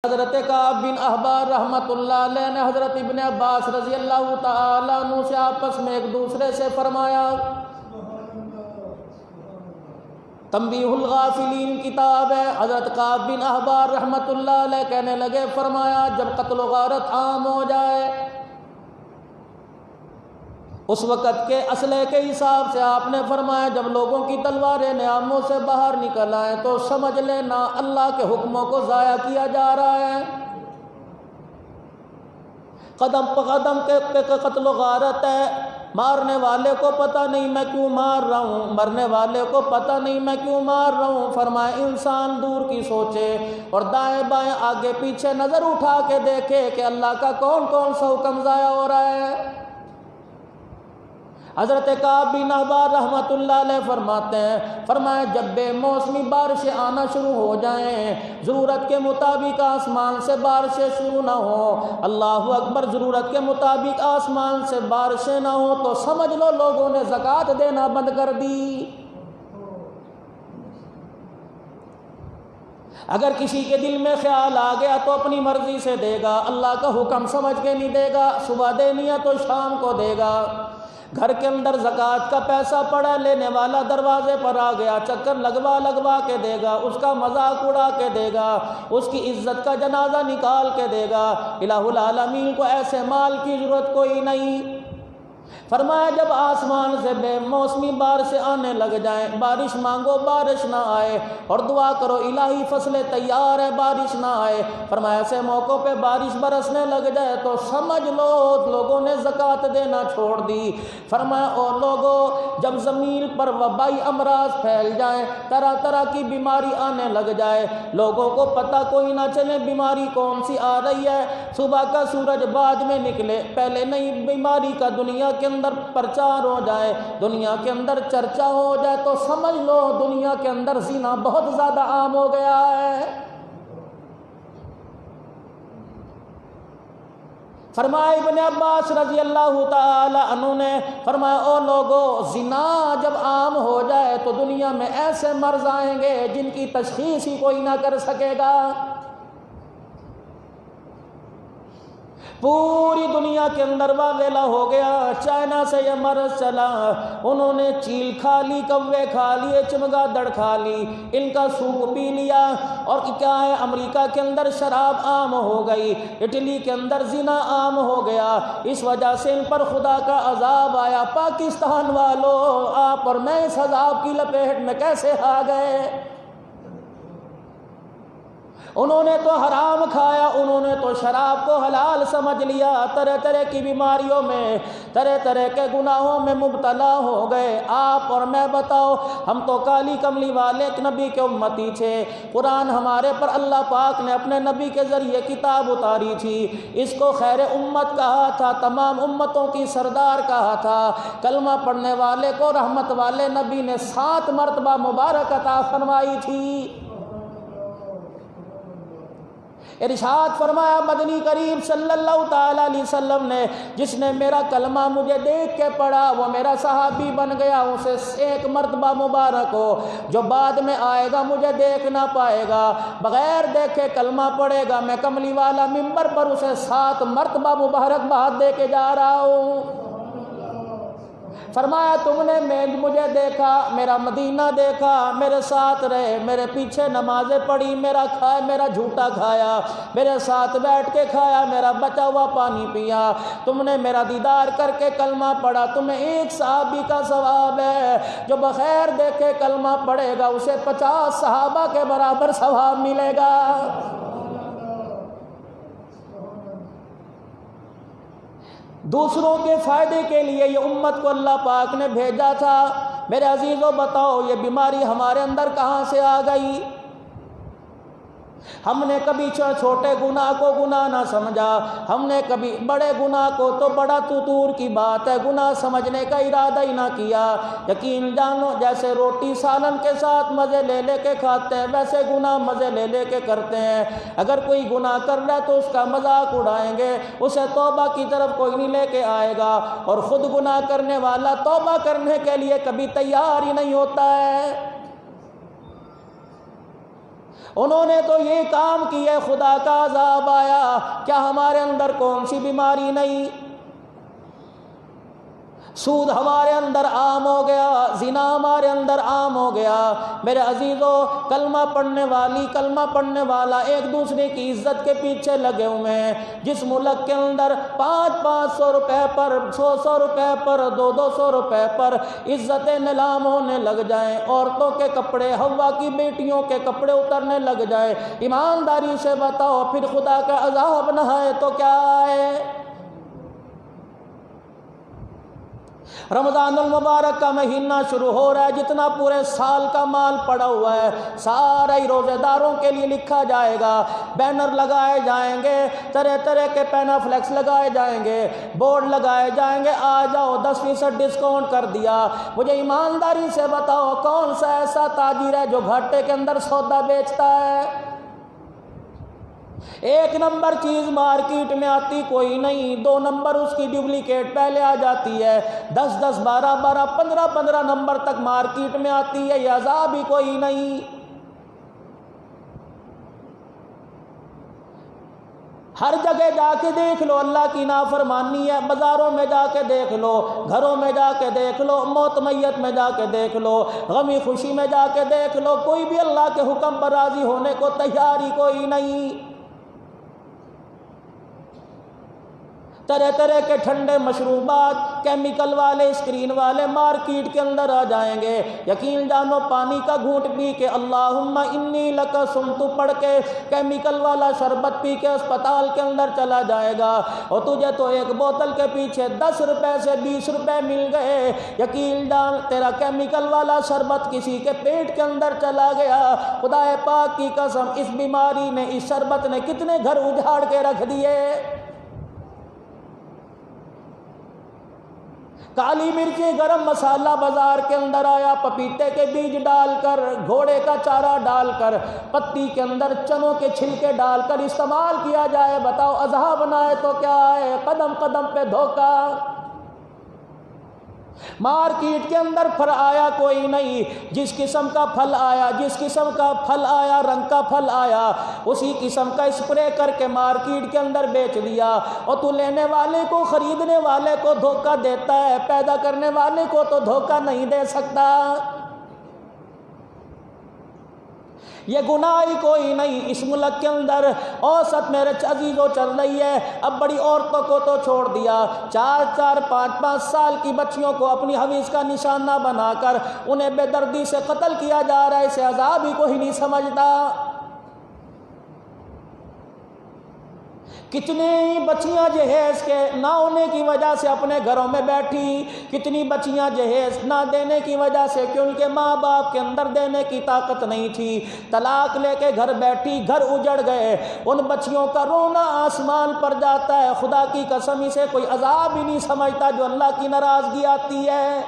حضرت کعب بن احبار رحمۃ اللہ علیہ نے حضرت ابن عباس رضی اللہ تعالیٰ عنہ سے آپس میں ایک دوسرے سے فرمایا، تنبیہ الغافلین کتاب ہے۔ حضرت کعب بن احبار رحمۃ اللہ علیہ کہنے لگے، فرمایا جب قتل و غارت عام ہو جائے اس وقت کے اسلحے کے حساب سے آپ نے فرمایا جب لوگوں کی تلواریں نیاموں سے باہر نکل آئیں تو سمجھ لینا اللہ کے حکموں کو ضائع کیا جا رہا ہے۔ قدم پہ قدم کے قتل و غارت ہے، مارنے والے کو پتہ نہیں میں کیوں مار رہا ہوں، مرنے والے کو پتہ نہیں میں کیوں مار رہا ہوں۔ فرمایا انسان دور کی سوچے اور دائیں بائیں آگے پیچھے نظر اٹھا کے دیکھے کہ اللہ کا کون کون سا حکم ضائع ہو رہا ہے۔ حضرت کعب بن احبار رحمۃ اللہ علیہ فرماتے ہیں، فرمایا جب بے موسمی بارشیں آنا شروع ہو جائیں، ضرورت کے مطابق آسمان سے بارشیں شروع نہ ہوں، اللہ اکبر، ضرورت کے مطابق آسمان سے بارشیں نہ ہوں تو سمجھ لو لوگوں نے زکوٰۃ دینا بند کر دی۔ اگر کسی کے دل میں خیال آ گیا تو اپنی مرضی سے دے گا، اللہ کا حکم سمجھ کے نہیں دے گا، صبح دینی ہے تو شام کو دے گا۔ گھر کے اندر زکوٰۃ کا پیسہ پڑا، لینے والا دروازے پر آ گیا، چکر لگوا کے دے گا، اس کا مذاق اڑا کے دے گا، اس کی عزت کا جنازہ نکال کے دے گا۔ الہ العالمین کو ایسے مال کی ضرورت کوئی نہیں۔ فرمایا جب آسمان سے بے موسمی بارشیں آنے لگ جائیں، بارش مانگو بارش نہ آئے اور دعا کرو الہی فصلیں تیار ہے بارش نہ آئے۔ فرمایا ایسے موقعوں پہ بارش برسنے لگ جائے تو سمجھ لو لوگوں نے زکوٰۃ دینا چھوڑ دی۔ فرمایا اور لوگوں جب زمین پر وبائی امراض پھیل جائیں، طرح طرح کی بیماری آنے لگ جائے، لوگوں کو پتہ کوئی نہ چلے بیماری کون سی آ رہی ہے، صبح کا سورج بعد میں نکلے، پہلے نئی بیماری کا دنیا کے اندر پرچار ہو جائے، دنیا کے اندر چرچا ہو جائے تو سمجھ لو دنیا کے اندر زنا بہت زیادہ عام ہو گیا ہے۔ فرمایا ابن عباس رضی اللہ تعالی عنہ نے فرمایا او لوگو، زنا جب عام ہو جائے تو دنیا میں ایسے مرض آئیں گے جن کی تشخیص ہی کوئی نہ کر سکے گا۔ پوری دنیا کے اندر واویلا ہو گیا، چائنا سے یہ مرض چلا، انہوں نے چیل کھا لی، کوے کھا لیے، چمگادڑ کھا لی، ان کا سوپ پی لیا، اور کیا ہے امریکہ کے اندر شراب عام ہو گئی، اٹلی کے اندر زنا عام ہو گیا، اس وجہ سے ان پر خدا کا عذاب آیا۔ پاکستان والوں آپ اور میں اس عذاب کی لپیٹ میں کیسے آ گئے؟ انہوں نے تو حرام کھایا، انہوں نے تو شراب کو حلال سمجھ لیا، طرح طرح کی بیماریوں میں، طرح طرح کے گناہوں میں مبتلا ہو گئے۔ آپ اور میں بتاؤ، ہم تو کالی کملی والے ایک نبی کے امتی تھے، قرآن ہمارے پر اللہ پاک نے اپنے نبی کے ذریعے کتاب اتاری تھی، اس کو خیر امت کہا تھا، تمام امتوں کی سردار کہا تھا، کلمہ پڑھنے والے کو رحمت والے نبی نے 7 مرتبہ مبارک عطا فرمائی تھی۔ ارشاد فرمایا مدنی کریم صلی اللہ تعالی علیہ وسلم نے، جس نے میرا کلمہ مجھے دیکھ کے پڑھا وہ میرا صحابی بن گیا، اسے 1 مرتبہ مبارک ہو، جو بعد میں آئے گا مجھے دیکھ نہ پائے گا، بغیر دیکھے کلمہ پڑھے گا، میں کملی والا ممبر پر اسے 7 مرتبہ مبارکباد دے کے جا رہا ہوں۔ فرمایا تم نے مجھے دیکھا، میرا مدینہ دیکھا، میرے ساتھ رہے، میرے پیچھے نمازیں پڑھی، میرا جھوٹا کھایا، میرے ساتھ بیٹھ کے کھایا، میرا بچا ہوا پانی پیا، تم نے میرا دیدار کر کے کلمہ پڑھا، تمہیں 1 صحابی کا ثواب ہے، جو بغیر دیکھے کلمہ پڑھے گا اسے 50 صحابہ کے برابر ثواب ملے گا۔ دوسروں کے فائدے کے لیے یہ امت کو اللہ پاک نے بھیجا تھا۔ میرے عزیزوں بتاؤ یہ بیماری ہمارے اندر کہاں سے آ گئی؟ ہم نے کبھی چھوٹے گناہ کو گناہ نہ سمجھا، ہم نے کبھی بڑے گناہ کو تو بڑا دور کی بات ہے گناہ سمجھنے کا ارادہ ہی نہ کیا۔ یقین جانو جیسے روٹی سالن کے ساتھ مزے لے لے کے کھاتے ہیں ویسے گناہ مزے لے لے کے کرتے ہیں۔ اگر کوئی گناہ کر رہا ہے تو اس کا مذاق اڑائیں گے، اسے توبہ کی طرف کوئی نہیں لے کے آئے گا، اور خود گناہ کرنے والا توبہ کرنے کے لیے کبھی تیار ہی نہیں ہوتا ہے۔ انہوں نے تو یہ کام کیے، خدا کا عذاب آیا۔ کیا ہمارے اندر کون سی بیماری نہیں؟ سود ہمارے اندر عام ہو گیا، زنا ہمارے اندر عام ہو گیا۔ میرے عزیزو، کلمہ پڑھنے والا ایک دوسرے کی عزت کے پیچھے لگے ہوئے ہیں۔ جس ملک کے اندر 500 روپے پر، 100 روپے پر، 200 روپے پر عزتیں نیلام ہونے لگ جائیں، عورتوں کے کپڑے، ہوا کی بیٹیوں کے کپڑے اترنے لگ جائے، ایمانداری سے بتاؤ پھر خدا کا عذاب نہ ہے تو کیا ہے؟ رمضان المبارک کا مہینہ شروع ہو رہا ہے، جتنا پورے سال کا مال پڑا ہوا ہے سارا ہی روزے داروں کے لیے لکھا جائے گا۔ بینر لگائے جائیں گے، طرح طرح کے پینا فلیکس لگائے جائیں گے، بورڈ لگائے جائیں گے، آ جاؤ 10% ڈسکاؤنٹ کر دیا۔ مجھے ایمانداری سے بتاؤ کون سا ایسا تاجر ہے جو گھاٹے کے اندر سودا بیچتا ہے؟ ایک نمبر چیز مارکیٹ میں آتی کوئی نہیں، 2 نمبر اس کی ڈپلیکیٹ پہلے آ جاتی ہے، 10 12 15 نمبر تک مارکیٹ میں آتی ہے، یہ عذاب ہی کوئی نہیں۔ ہر جگہ جا کے دیکھ لو اللہ کی نافرمانی ہے، بازاروں میں جا کے دیکھ لو، گھروں میں جا کے دیکھ لو، موت میت میں جا کے دیکھ لو، غمی خوشی میں جا کے دیکھ لو، کوئی بھی اللہ کے حکم پر راضی ہونے کو تیار ہی کوئی نہیں۔ طرح طرح کے ٹھنڈے مشروبات، کیمیکل والے، اسکرین والے مارکیٹ کے اندر آ جائیں گے۔ یقین جانو پانی کا گھونٹ پی کے اللہم انی لک سمت پڑھ کے کیمیکل والا شربت پی کے اسپتال کے اندر چلا جائے گا، اور تجھے تو ایک بوتل کے پیچھے 10 روپے سے 20 روپے مل گئے۔ یقین جان تیرا کیمیکل والا شربت کسی کے پیٹ کے اندر چلا گیا۔ خدا پاک کی قسم، اس بیماری نے، اس شربت نے کتنے گھر اجاڑ کے رکھ دیے۔ کالی مرچی، گرم مسالہ بازار کے اندر آیا، پپیتے کے بیج ڈال کر، گھوڑے کا چارہ ڈال کر، پتی کے اندر چنوں کے چھلکے ڈال کر استعمال کیا جائے۔ بتاؤ عذاب نہ ہے تو کیا ہے؟ قدم قدم پہ دھوکہ۔ مارکیٹ کے اندر پھل آیا کوئی نہیں، جس قسم کا پھل آیا، جس قسم کا پھل آیا، رنگ کا پھل آیا، اسی قسم کا اسپرے کر کے مارکیٹ کے اندر بیچ دیا۔ اور تو لینے والے کو، خریدنے والے کو دھوکہ دیتا ہے، پیدا کرنے والے کو تو دھوکہ نہیں دے سکتا۔ یہ گناہ ہی کوئی نہیں۔ اس ملک کے اندر اوسط میرے عزیزوں چل رہی ہے، اب بڑی عورتوں کو تو چھوڑ دیا، 4 5 سال کی بچیوں کو اپنی حویض کا نشانہ بنا کر انہیں بے دردی سے قتل کیا جا رہا ہے۔ اسے عذاب ہی کوئی نہیں سمجھتا۔ کتنی بچیاں جہیز کے نہ ہونے کی وجہ سے اپنے گھروں میں بیٹھی، کتنی بچیاں جہیز نہ دینے کی وجہ سے کہ ان کے ماں باپ کے اندر دینے کی طاقت نہیں تھی، طلاق لے کے گھر بیٹھی، گھر اجڑ گئے۔ ان بچیوں کا رونا آسمان پر جاتا ہے۔ خدا کی قسم اسے کوئی عذاب ہی نہیں سمجھتا جو اللہ کی ناراضگی آتی ہے۔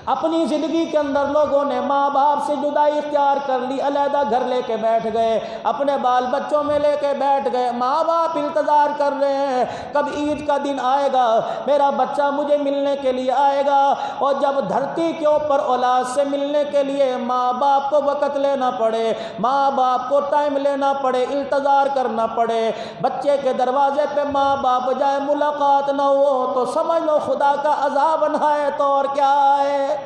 اپنی زندگی کے اندر لوگوں نے ماں باپ سے جدائی اختیار کر لی، علیحدہ گھر لے کے بیٹھ گئے، اپنے بال بچوں میں لے کے بیٹھ گئے۔ ماں باپ انتظار کر رہے ہیں کب عید کا دن آئے گا، میرا بچہ مجھے ملنے کے لیے آئے گا۔ اور جب دھرتی کے اوپر اولاد سے ملنے کے لیے ماں باپ کو وقت لینا پڑے، ماں باپ کو ٹائم لینا پڑے، انتظار کرنا پڑے، بچے کے دروازے پہ ماں باپ جائے، ملاقات نہ ہو تو سمجھ لو خدا کا عذاب نہ ہے تو اور کیا ہے۔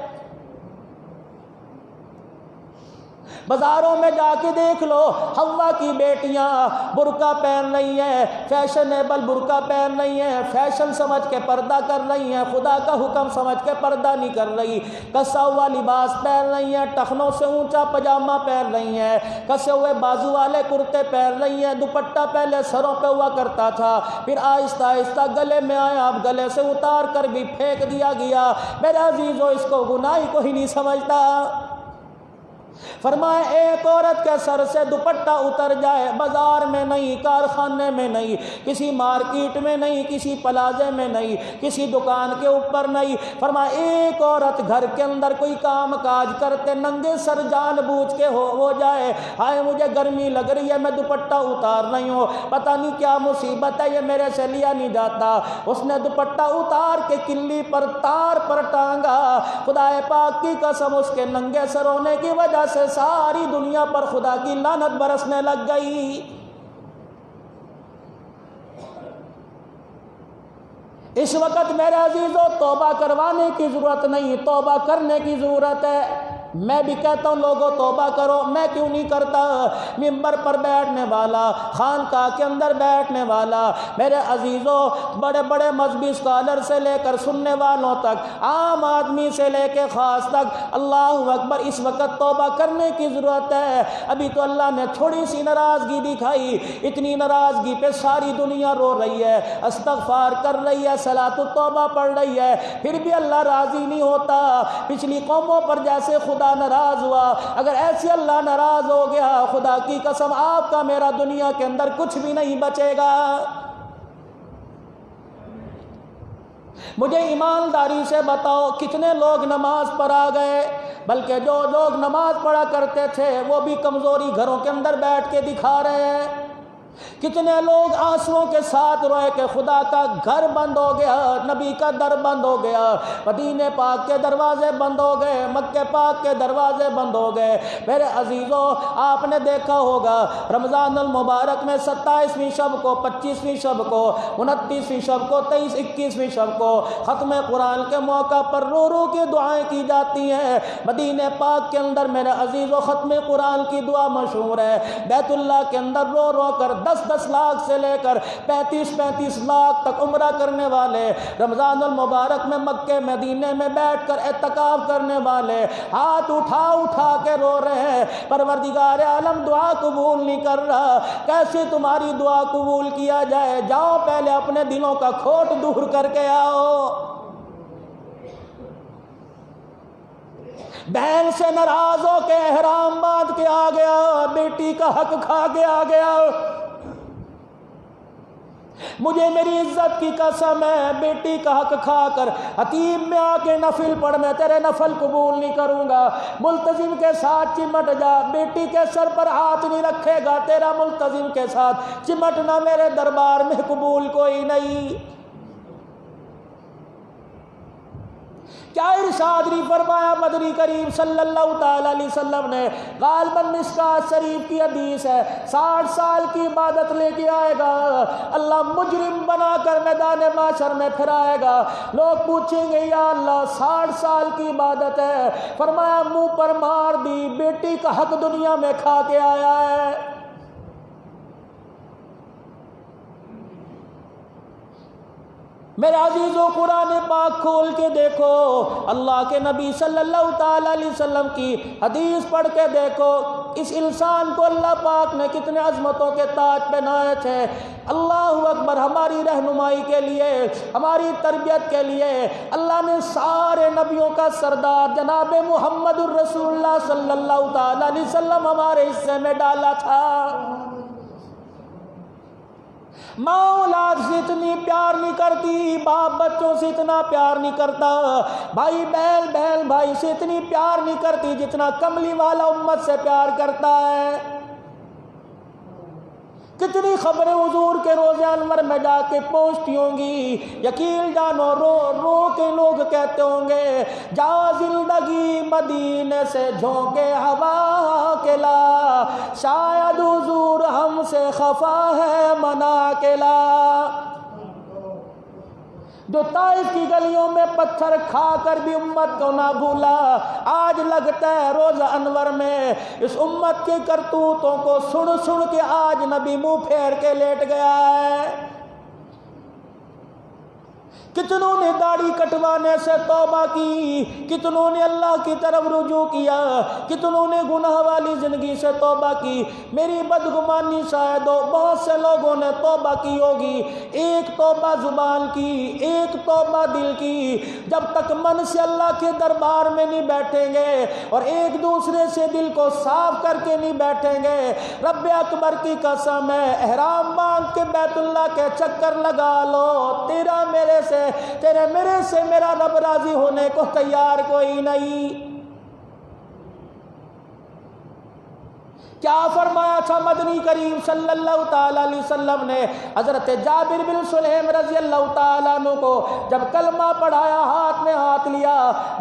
بازاروں میں جا کے دیکھ لو، ہوا کی بیٹیاں برقع پہن رہی ہیں، فیشنیبل برقع پہن رہی ہیں، فیشن سمجھ کے پردہ کر رہی ہیں، خدا کا حکم سمجھ کے پردہ نہیں کر رہی، کسا ہوا لباس پہن رہی ہیں، ٹخنوں سے اونچا پاجامہ پہن رہی ہیں، کسے ہوئے بازو والے کرتے پہن رہی ہیں، دوپٹہ پہلے سروں پہ ہوا کرتا تھا، پھر آہستہ آہستہ گلے میں آیا، اب گلے سے اتار کر بھی پھینک دیا گیا۔ میرے عزیزو اس کو گناہ کوئی نہیں سمجھتا۔ فرمایا ایک عورت کے سر سے دوپٹہ اتر جائے، بازار میں نہیں، کارخانے میں نہیں، کسی مارکیٹ میں نہیں، کسی پلازے میں نہیں، کسی دکان کے اوپر نہیں، فرمایا ایک عورت گھر کے اندر کوئی کام کاج کرتے ننگے سر جان بوجھ کے ہو جائے، ہائے مجھے گرمی لگ رہی ہے میں دوپٹہ اتار رہی ہوں، پتہ نہیں کیا مصیبت ہے یہ میرے سے لیا نہیں جاتا، اس نے دوپٹہ اتار کے کلی پر تار پر ٹانگا، خدا پاک کی قسم اس کے ننگے سر ہونے کی وجہ سے ساری دنیا پر خدا کی لعنت برسنے لگ گئی۔ اس وقت میرے عزیزو توبہ کروانے کی ضرورت نہیں، توبہ کرنے کی ضرورت ہے۔ میں بھی کہتا ہوں لوگوں توبہ کرو، میں کیوں نہیں کرتا؟ ممبر پر بیٹھنے والا، خانقاہ کے اندر بیٹھنے والا، میرے عزیزوں بڑے بڑے مذہبی اسکالر سے لے کر سننے والوں تک، عام آدمی سے لے کے خاص تک، اللہ اکبر، اس وقت توبہ کرنے کی ضرورت ہے۔ ابھی تو اللہ نے تھوڑی سی ناراضگی دکھائی، اتنی ناراضگی پہ ساری دنیا رو رہی ہے، استغفار کر رہی ہے، صلاۃ التوبہ پڑھ رہی ہے، پھر بھی اللہ راضی نہیں ہوتا۔ پچھلی قوموں پر جیسے خدا ناراض ہوا، اگر ایسے اللہ ناراض ہو گیا، خدا کی قسم آپ کا میرا دنیا کے اندر کچھ بھی نہیں بچے گا۔ مجھے ایمانداری سے بتاؤ کتنے لوگ نماز پر آ گئے، بلکہ جو لوگ نماز پڑھا کرتے تھے وہ بھی کمزوری گھروں کے اندر بیٹھ کے دکھا رہے ہیں۔ کتنے لوگ آنسوؤں کے ساتھ روئے کہ خدا کا گھر بند ہو گیا، نبی کا در بند ہو گیا، مدینے پاک کے دروازے بند ہو گئے، مکہ پاک کے دروازے بند ہو گئے۔ میرے عزیزوں آپ نے دیکھا ہوگا رمضان المبارک میں 27ویں شب کو، 25ویں شب کو، 29ویں شب کو، 23، 21ویں شب کو ختم قرآن کے موقع پر رو رو کے دعائیں کی جاتی ہیں۔ مدینے پاک کے اندر میرے عزیزوں ختم قرآن کی دعا مشہور ہے، بیت اللہ کے اندر رو رو کر 10 لاکھ سے لے کر 35 لاکھ تک عمرہ کرنے والے، رمضان المبارک میں مکہ مدینے میں بیٹھ کر اعتکاف کرنے والے ہاتھ اٹھا اٹھا کے رو رہے ہیں، پروردگار عالم دعا قبول نہیں کر رہا، کیسے تمہاری دعا قبول کیا جائے؟ جاؤ پہلے اپنے دلوں کا کھوٹ دور کر کے آؤ۔ بہن سے ناراض ہو کے احرام باندھ کے آ گیا، بیٹی کا حق کھا کے آ گیا، مجھے میری عزت کی قسم ہے بیٹی کا حق کھا کر حتیم میں آ کے نفل پڑھ، میں تیرے نفل قبول نہیں کروں گا، ملتزم کے ساتھ چمٹ جا، بیٹی کے سر پر ہاتھ نہیں رکھے گا، تیرا ملتزم کے ساتھ چمٹنا میرے دربار میں قبول کوئی نہیں۔ کیا ارشاد نہیں فرمایا مدنی کریم صلی اللہ تعالی علیہ وسلم نے؟ غالباً مشکات شریف کی حدیث ہے، 60 سال کی عبادت لے کے آئے گا اللہ، مجرم بنا کر میدان محشر میں پھرائے گا، لوگ پوچھیں گے یا اللہ 60 سال کی عبادت ہے، فرمایا منہ پر مار دی، بیٹی کا حق دنیا میں کھا کے آیا ہے۔ میرے عزیزوں قرآن پاک کھول کے دیکھو، اللہ کے نبی صلی اللہ تعالی علیہ وسلم کی حدیث پڑھ کے دیکھو، اس انسان کو اللہ پاک نے کتنے عظمتوں کے تاج پہنائے تھے۔ اللہ اکبر، ہماری رہنمائی کے لیے، ہماری تربیت کے لیے اللہ نے سارے نبیوں کا سردار جناب محمد الرسول اللہ صلی اللہ تعالی علیہ وسلم ہمارے حصے میں ڈالا تھا۔ ماں اولاد سے اتنی پیار نہیں کرتی، باپ بچوں سے اتنا پیار نہیں کرتا، بھائی بہن بھائی سے اتنی پیار نہیں کرتی جتنا کملی والا امت سے پیار کرتا ہے۔ کتنی خبریں حضور کے روضہ انور میں جا کے پہنچتی ہوں گی، یقین جانو رو رو کے لوگ کہتے ہوں گے جا زندگی مدینے سے جھونکے ہوا کے لا، شاید حضور ہم سے خفا ہے منا کے لا۔ جو طائف کی گلیوں میں پتھر کھا کر بھی امت کو نہ بھولا، آج لگتا ہے روزہ انور میں اس امت کے کرتوتوں کو سن سن کے آج نبی منہ پھیر کے لیٹ گیا ہے۔ کتنوں نے داڑھی کٹوانے سے توبہ کی، کتنوں نے اللہ کی طرف رجوع کیا، کتنوں نے گناہ والی زندگی سے توبہ کی۔ میری بدگمانی شاید ہو بہت سے لوگوں نے توبہ کی ہوگی، ایک توبہ زبان کی، ایک توبہ دل کی۔ جب تک من سے اللہ کے دربار میں نہیں بیٹھیں گے اور ایک دوسرے سے دل کو صاف کر کے نہیں بیٹھیں گے، رب اکبر کی قسم ہے احرام باندھ کے بیت اللہ کے چکر لگا لو، تیرا میرے سے، تیرے میرے سے میرا رب راضی ہونے کو تیار کوئی نہیں۔ کیا فرمایا تھا مدنی کریم صلی اللہ تعالیٰ علیہ وسلم نے حضرت جابر بن سلیم رضی اللہ تعالیٰ عنہ کو جب کلمہ پڑھایا، ہاتھ میں ہاتھ لیا،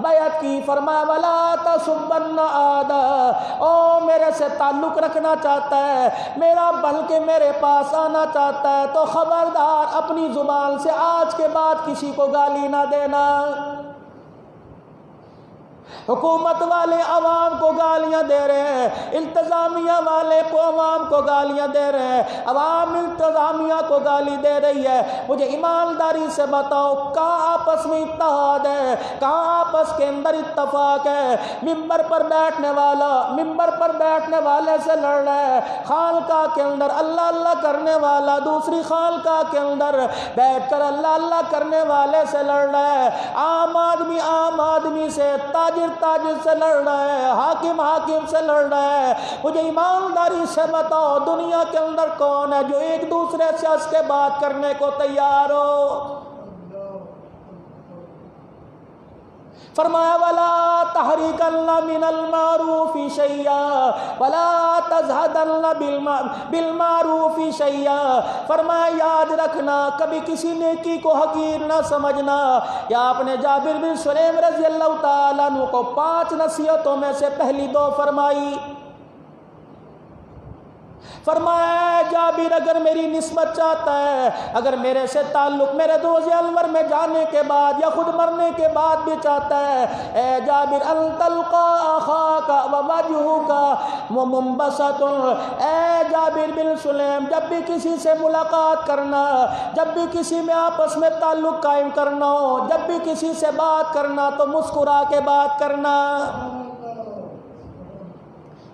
بیعت کی، فرمایا وَلَا تَسُبَّنَّ أَحَدًا، او میرے سے تعلق رکھنا چاہتا ہے، میرا بلکہ میرے پاس آنا چاہتا ہے تو خبردار اپنی زبان سے آج کے بعد کسی کو گالی نہ دینا۔ حکومت والے عوام کو گالیاں دے رہے ہیں، انتظامیہ والے کو عوام کو گالیاں دے رہے ہیں، عوام انتظامیہ کو گالی دے رہی ہے۔ مجھے ایمانداری سے بتاؤ کہاں آپس میں اتحاد ہے، کہاں آپس کے اندر اتفاق ہے؟ ممبر پر بیٹھنے والا ممبر پر بیٹھنے والے سے لڑ رہا ہے، خانقاہ کے اندر اللہ اللہ کرنے والا دوسری خانقاہ کے اندر بیٹھ کر اللہ اللہ کرنے والے سے لڑ رہا ہے، عام آدمی سے، تاجر سے لڑ رہا ہے، حاکم سے لڑ رہا ہے۔ مجھے ایمانداری سے بتاؤ دنیا کے اندر کون ہے جو ایک دوسرے سے ہنس کے بات کرنے کو تیار ہو؟ فرمایا وَلَا تَحْرِكَنَّ مِنَ الْمَعْرُوفِ شَيْئًا وَلَا تَزْهَدَنَّ بِالْمَعْرُوفِ شَيْئًا، فرمایا یاد رکھنا کبھی کسی نیکی کو حقیر نہ سمجھنا۔ یا آپ نے جابر بن سلیم رضی اللہ تعالیٰ عنہ کو 5 نصیحتوں میں سے پہلی 2 فرمائی۔ فرمایا جابر اگر میری نسبت چاہتا ہے، اگر میرے سے تعلق میرے روز انور میں جانے کے بعد یا خود مرنے کے بعد بھی چاہتا ہے، اے جابر ان تلقا اخاک ووجهك منبسط، اے جابر بن سلیم جب بھی کسی سے ملاقات کرنا، جب بھی کسی میں آپس میں تعلق قائم کرنا ہو، جب بھی کسی سے بات کرنا تو مسکرا کے بات کرنا۔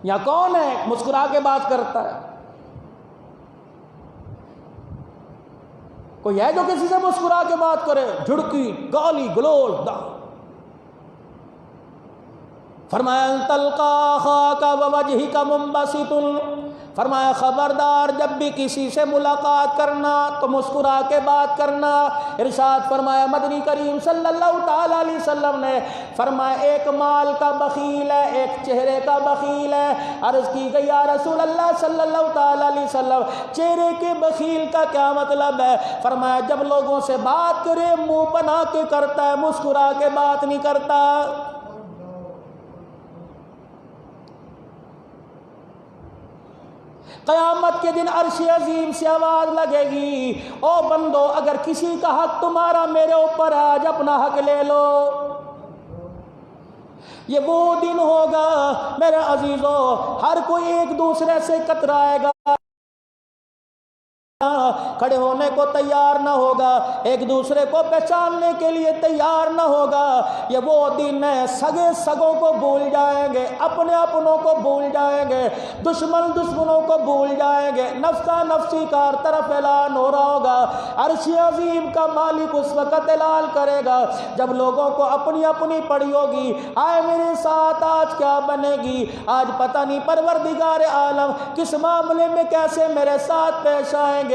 یا کون ہے مسکرا کے بات کرتا ہے؟ کوئی ہے جو کسی سے مسکرا کے بات کرے؟ جھڑکی، گالی گلوچ۔ فرمایا ان تلقا اخاک ووجهك منبسط، فرمایا خبردار جب بھی کسی سے ملاقات کرنا تو مسکرا کے بات کرنا۔ ارشاد فرمایا مدنی کریم صلی اللہ تعالیٰ علیہ وسلم نے، فرمایا ایک مال کا بخیل ہے، ایک چہرے کا بخیل ہے۔ عرض کی گئی یا رسول اللہ صلی اللہ تعالیٰ علیہ وسلم چہرے کے بخیل کا کیا مطلب ہے؟ فرمایا جب لوگوں سے بات کرے منہ بنا کے کرتا ہے، مسکرا کے بات نہیں کرتا۔ قیامت کے دن عرش عظیم سے آواز لگے گی، او بندو اگر کسی کا حق تمہارا میرے اوپر ہے آج اپنا حق لے لو۔ یہ وہ دن ہوگا میرے عزیزو، ہر کوئی ایک دوسرے سے کترائے گا، کھڑے ہونے کو تیار نہ ہوگا، ایک دوسرے کو پہچاننے کے لیے تیار نہ ہوگا۔ یہ وہ دن ہے سگے سگوں کو بھول جائیں گے، اپنے اپنوں کو بھول جائیں گے، دشمن دشمنوں کو بھول جائیں گے، نفسا نفسی کا ہر طرف اعلان ہو رہا ہوگا۔ عرش عظیم کا مالک اس وقت اعلان کرے گا جب لوگوں کو اپنی اپنی پڑی ہوگی، آئے میرے ساتھ آج کیا بنے گی، آج پتہ نہیں پروردگار عالم کس معاملے میں کیسے میرے ساتھ پیش آئیں گے۔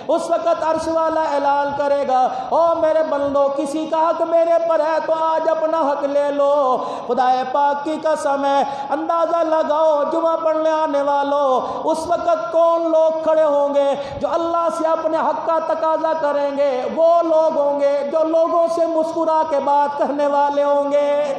اس وقت عرش والا اعلان کرے گا او میرے بندو کسی کا حق میرے پر ہے تو آج اپنا حق لے لو۔ خدا پاک کی قسم ہے، اندازہ لگاؤ جمعہ پڑھنے آنے والوں اس وقت کون لوگ کھڑے ہوں گے جو اللہ سے اپنے حق کا تقاضا کریں گے؟ وہ لوگ ہوں گے جو لوگوں سے مسکرا کے بات کرنے والے ہوں گے۔